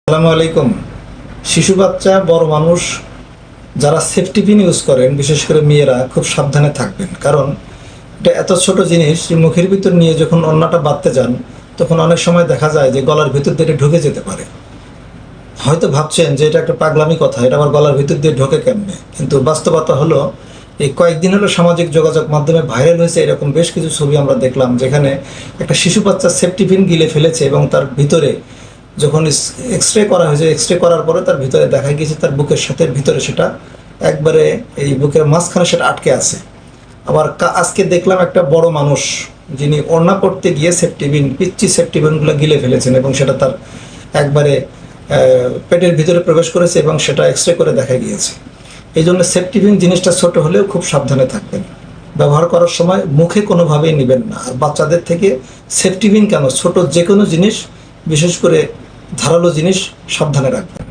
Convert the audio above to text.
আসসালামু আলাইকুম। শিশু বাচ্চা, বড় মানুষ যারা সেফটি পিন ইউজ করেন, বিশেষ করে মেয়েরা খুব সাবধানে থাকবেন। কারণ এটা এত ছোট জিনিস যে মুখের ভিতর নিয়ে যখন ওড়নাটা বাঁধতে যান, তখন অনেক সময় দেখা যায় যে গলার ভিতর দিয়ে এটা ঢুকে যেতে পারে। হয়তো ভাবছেন যে এটা একটা পাগলামি কথা, এটা আবার গলার ভিতর দিয়ে ঢোকে কেমনে, কিন্তু বাস্তবতা হলো এই কয়েকদিন হলো সামাজিক যোগাযোগ মাধ্যমে ভাইরাল হয়েছে এরকম বেশ কিছু ছবি আমরা দেখলাম, যেখানে একটা শিশু বাচ্চা সেফটি পিন গিলে ফেলেছে এবং তার ভিতরে যখন এক্স রে করা হয়েছে, এক্স রে করার পরে তার ভিতরে দেখা গিয়েছে তার বুকের সাথে ভিতরে সেটা একবারে এই বুকের মাঝখানে সেটা আটকে আছে। আবার আজকে দেখলাম একটা বড় মানুষ যিনি ওড়না পড়তে গিয়ে পিচ্ছি সেফটি পিনগুলো গিলে ফেলেছেন এবং সেটা তার একবারে পেটের ভিতরে প্রবেশ করেছে এবং সেটা এক্স রে করে দেখা গিয়েছে। এই জন্য সেফটি পিন জিনিসটা ছোট হলেও খুব সাবধানে থাকবেন। ব্যবহার করার সময় মুখে কোনোভাবেই নেবেন না। আর বাচ্চাদের থেকে সেফটি পিন কেন, ছোট যে কোনো জিনিস, বিশেষ করে ধারালো জিনিস সাবধানে রাখবেন।